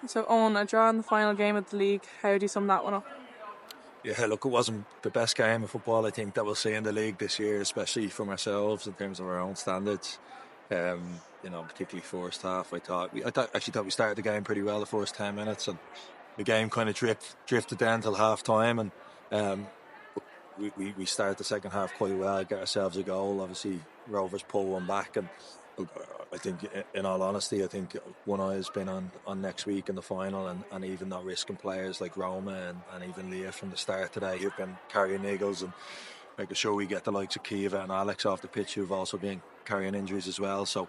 So Owen, a draw in the final game of the league, how do you sum that one up? Yeah, look, it wasn't the best game of football I think that we'll see in the league this year, especially from ourselves in terms of our own standards. Particularly first half. I actually thought we started the game pretty well the first 10 minutes, and the game kind of drifted down till half time, and we started the second half quite well, get ourselves a goal. Obviously Rovers pull one back, and look, I think in all honesty, I think one eye has been on next week in the final, and even not risking players like Roma and even Leah from the start today who've been carrying niggles, and making sure we get the likes of 𝗜παι𝗄𝗄𝗃 and Alex off the pitch who've also been carrying injuries as well. So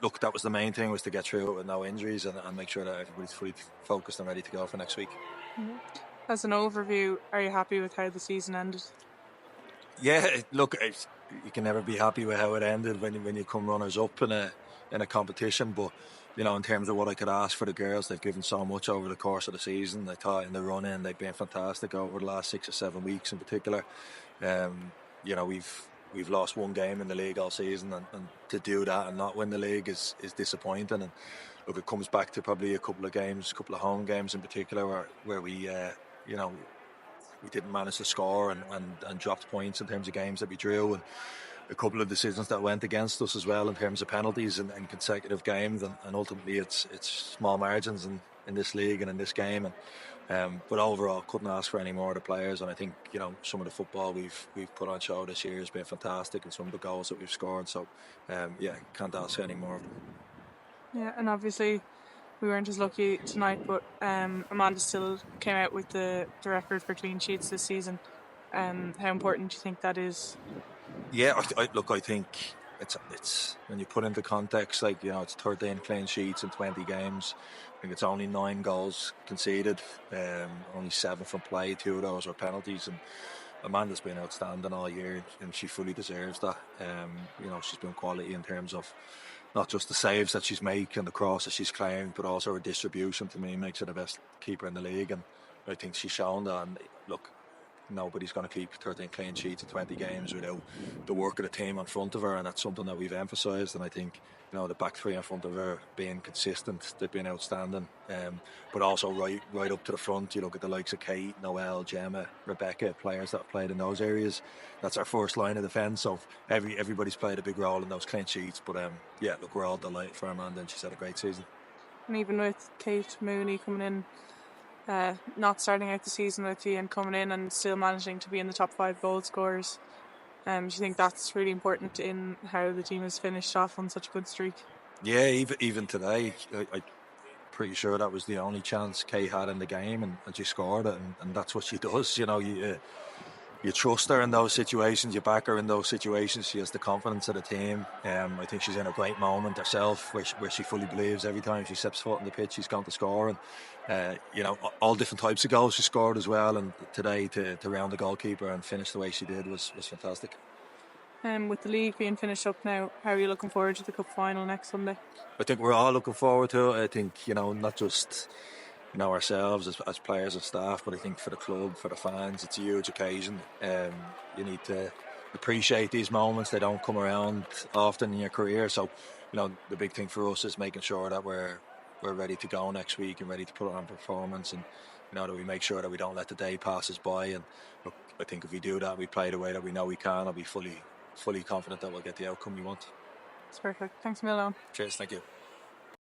look, that was the main thing, was to get through it with no injuries and make sure that everybody's fully focused and ready to go for next week. As an overview, are you happy with how the season ended? Yeah, look, you can never be happy with how it ended when you come runners up in a competition, but in terms of what I could ask for the girls, they've given so much over the course of the season. I thought in the run in they've been fantastic over the last 6 or 7 weeks in particular. We've lost one game in the league all season, and to do that and not win the league is disappointing. And look, it comes back to probably a couple of home games in particular where we we didn't manage to score and dropped points in terms of games that we drew, and a couple of decisions that went against us as well in terms of penalties and consecutive games, and ultimately it's small margins in this league and in this game, but overall couldn't ask for any more of the players, and I think some of the football we've put on show this year has been fantastic, and some of the goals that we've scored, so can't ask for any more of them. Yeah, and obviously we weren't as lucky tonight, but Amanda still came out with the record for clean sheets this season. How important do you think that is? Yeah, I think it's when you put into context, it's 13 clean sheets in 20 games. I think it's only 9 goals conceded, only 7 from play. 2 of those were penalties, and Amanda's been outstanding all year, and she fully deserves that. She's been quality in terms of not just the saves that she's making, the crosses she's claimed, but also her distribution. To me, makes her the best keeper in the league, and I think she's shown that. And look, nobody's going to keep 13 clean sheets in 20 games without the work of the team in front of her, and that's something that we've emphasised. And I think the back three in front of her being consistent, they've been outstanding, but also right up to the front. You look at the likes of Kate, Noelle, Gemma, Rebecca, players that have played in those areas. That's our first line of defence, so everybody's played a big role in those clean sheets. But look, we're all delighted for Amanda, and she's had a great season. And even with Kate Mooney coming in, not starting out the season with you and coming in and still managing to be in the top 5 goal scorers, do you think that's really important in how the team has finished off on such a good streak? Yeah, even today, I'm pretty sure that was the only chance Kay had in the game, and she scored it, and that's what she does. You trust her in those situations, you back her in those situations. She has the confidence of the team. I think she's in a great moment herself where she fully believes every time she steps foot on the pitch she's going to score, and all different types of goals she scored as well, and today to round the goalkeeper and finish the way she did was fantastic. With the league being finished up now, how are you looking forward to the cup final next Sunday? I think we're all looking forward to it. I think not just ourselves as players and staff, but I think for the club, for the fans, it's a huge occasion. You need to appreciate these moments. They don't come around often in your career, so the big thing for us is making sure that we're ready to go next week and ready to put on performance, and that we make sure that we don't let the day pass us by. And look, I think if we do that, we play the way that we know we can, I'll be fully confident that we'll get the outcome we want. That's perfect. Thanks a million. Cheers, thank you.